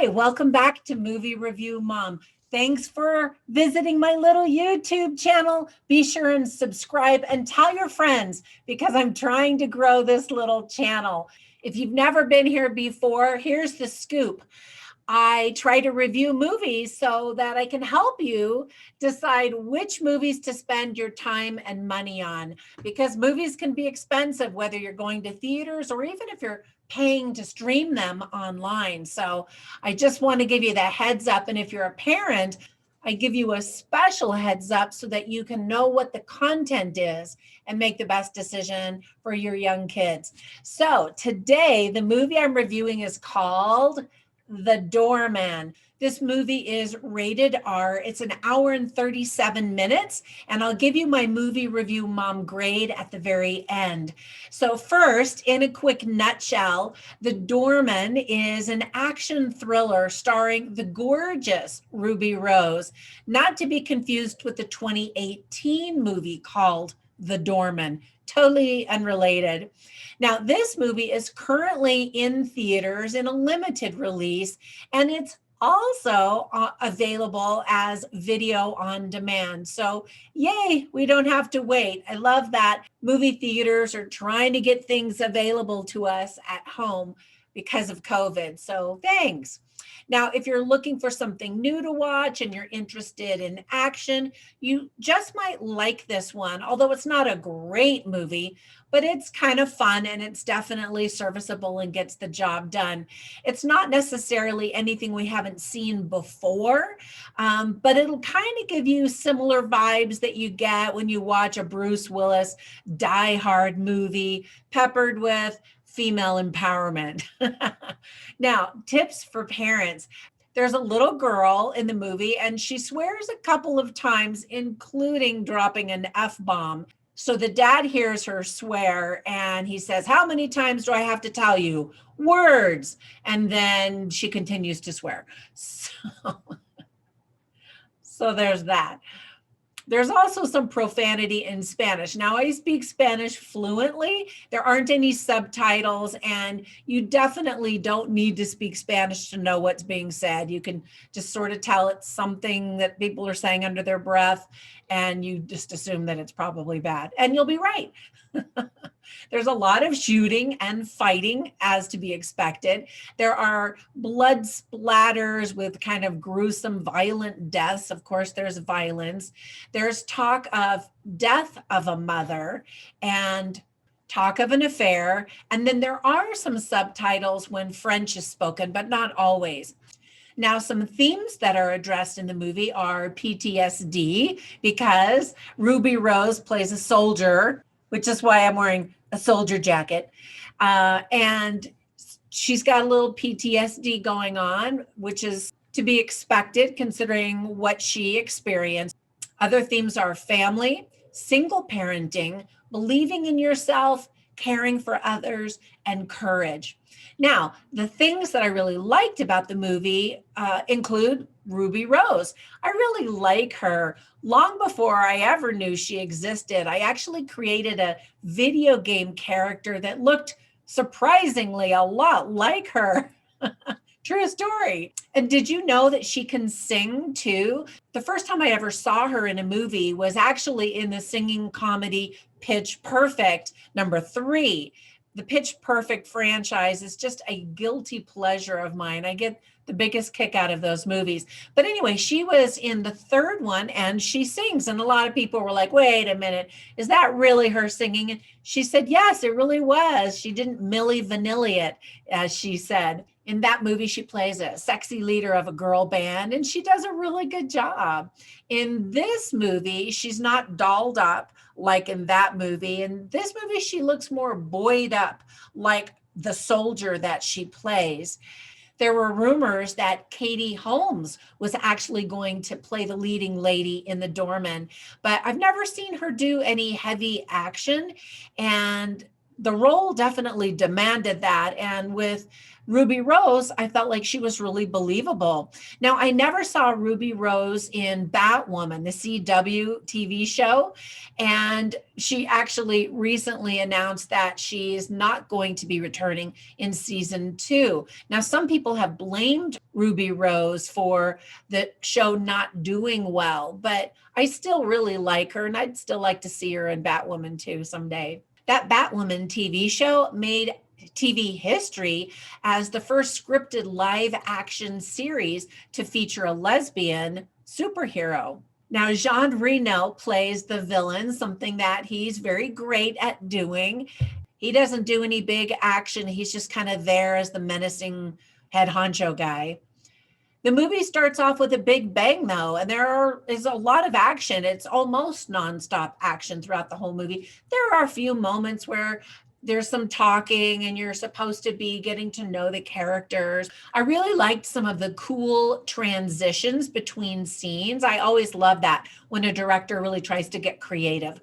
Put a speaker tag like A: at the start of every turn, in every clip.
A: Hi, welcome back to Movie Review Mom. Thanks for visiting my little YouTube channel. Be sure and subscribe and tell your friends because I'm trying to grow this little channel. If you've never been here before, here's the scoop. I try to review movies so that I can help you decide which movies to spend your time and money on, because movies can be expensive, whether you're going to theaters or even if you're paying to stream them online. So I just want to give you that heads up. And if you're a parent, I give you a special heads up so that you can know what the content is and make the best decision for your young kids. So today, the movie I'm reviewing is called The Doorman. This movie is rated R. It's an hour and 37 minutes, and I'll give you my movie review mom grade at the very end. So first, in a quick nutshell, The Doorman is an action thriller starring the gorgeous Ruby Rose, not to be confused with the 2018 movie called The Doorman. Totally unrelated. Now, this movie is currently in theaters in a limited release, and it's also available as video on demand. So yay, we don't have to wait. I love that movie theaters are trying to get things available to us at home because of COVID. So thanks. Now, if you're looking for something new to watch and you're interested in action, you just might like this one, although it's not a great movie, but it's kind of fun and it's definitely serviceable and gets the job done. It's not necessarily anything we haven't seen before, but it'll kind of give you similar vibes that you get when you watch a Bruce Willis Die Hard movie peppered with female empowerment. Now, tips for parents. There's a little girl in the movie and she swears a couple of times, including dropping an F-bomb. So the dad hears her swear and he says, "How many times do I have to tell you? Words." And then she continues to swear. So there's that. There's also some profanity in Spanish. Now, I speak Spanish fluently. There aren't any subtitles, and you definitely don't need to speak Spanish to know what's being said. You can just sort of tell it's something that people are saying under their breath, and you just assume that it's probably bad, and you'll be right. There's a lot of shooting and fighting, as to be expected. There are blood splatters with kind of gruesome, violent deaths. Of course, there's violence. There's talk of death of a mother and talk of an affair. And then there are some subtitles when French is spoken, but not always. Now, some themes that are addressed in the movie are PTSD, because Ruby Rose plays a soldier, which is why I'm wearing a soldier jacket. And she's got a little PTSD going on, which is to be expected considering what she experienced. Other themes are family, single parenting, believing in yourself, caring for others, and courage. Now, the things that I really liked about the movie include Ruby Rose. I really like her. Long before I ever knew she existed, I actually created a video game character that looked surprisingly a lot like her. True story. And did you know that she can sing too? The first time I ever saw her in a movie was actually in the singing comedy Pitch Perfect #3. The Pitch Perfect franchise is just a guilty pleasure of mine. I get the biggest kick out of those movies. But anyway, she was in the third one and she sings. And a lot of people were like, wait a minute, is that really her singing? And she said, yes, it really was. She didn't Milli Vanilli it, as she said. In that movie, she plays a sexy leader of a girl band, and she does a really good job. In this movie, she's not dolled up like in that movie. In this movie, she looks more buoyed up like the soldier that she plays. There were rumors that Katie Holmes was actually going to play the leading lady in The Doorman, but I've never seen her do any heavy action. And the role definitely demanded that. And with Ruby Rose, I felt like she was really believable. Now, I never saw Ruby Rose in Batwoman, the CW TV show. And she actually recently announced that she's not going to be returning in season 2. Now, some people have blamed Ruby Rose for the show not doing well, but I still really like her, and I'd still like to see her in Batwoman 2 someday. That Batwoman TV show made TV history as the first scripted live action series to feature a lesbian superhero. Now, Jean Reno plays the villain, something that he's very great at doing. He doesn't do any big action. He's just kind of there as the menacing head honcho guy. The movie starts off with a big bang, though, and is a lot of action. It's almost nonstop action throughout the whole movie. There are a few moments where there's some talking and you're supposed to be getting to know the characters. I really liked some of the cool transitions between scenes. I always love that when a director really tries to get creative.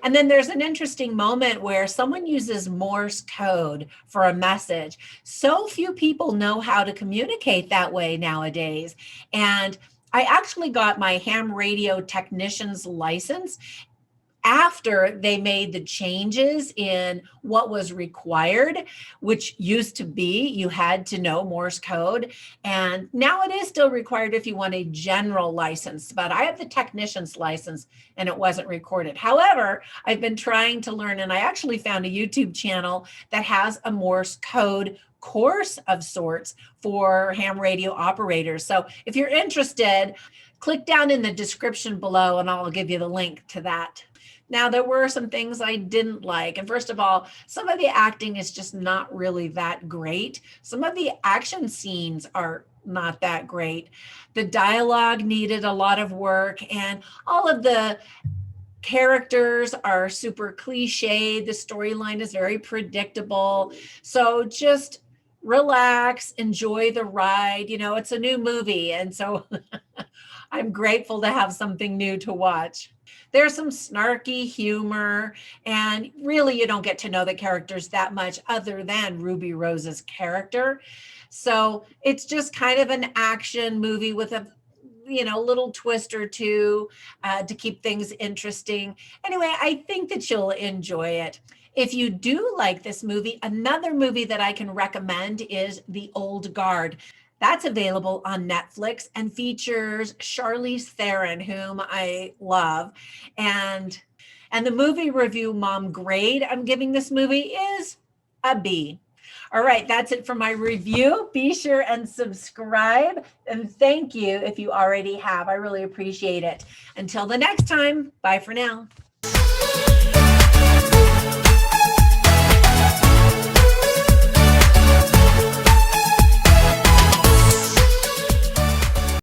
A: And then there's an interesting moment where someone uses Morse code for a message. So few people know how to communicate that way nowadays. And I actually got my ham radio technician's license after they made the changes in what was required, which used to be you had to know Morse code. And now it is still required if you want a general license, but I have the technician's license and it wasn't recorded. However, I've been trying to learn, and I actually found a YouTube channel that has a Morse code course of sorts for ham radio operators. So if you're interested, click down in the description below and I'll give you the link to that. Now, there were some things I didn't like. And first of all, some of the acting is just not really that great. Some of the action scenes are not that great. The dialogue needed a lot of work, and all of the characters are super cliched. The storyline is very predictable. So just relax, enjoy the ride. You know, it's a new movie. And so I'm grateful to have something new to watch. There's some snarky humor, and really you don't get to know the characters that much other than Ruby Rose's character. So it's just kind of an action movie with a little twist or two to keep things interesting. Anyway, I think that you'll enjoy it. If you do like this movie, another movie that I can recommend is The Old Guard. That's available on Netflix and features Charlize Theron, whom I love. And the movie review mom grade I'm giving this movie is a B. All right, that's it for my review. Be sure and subscribe. And thank you if you already have. I really appreciate it. Until the next time, bye for now.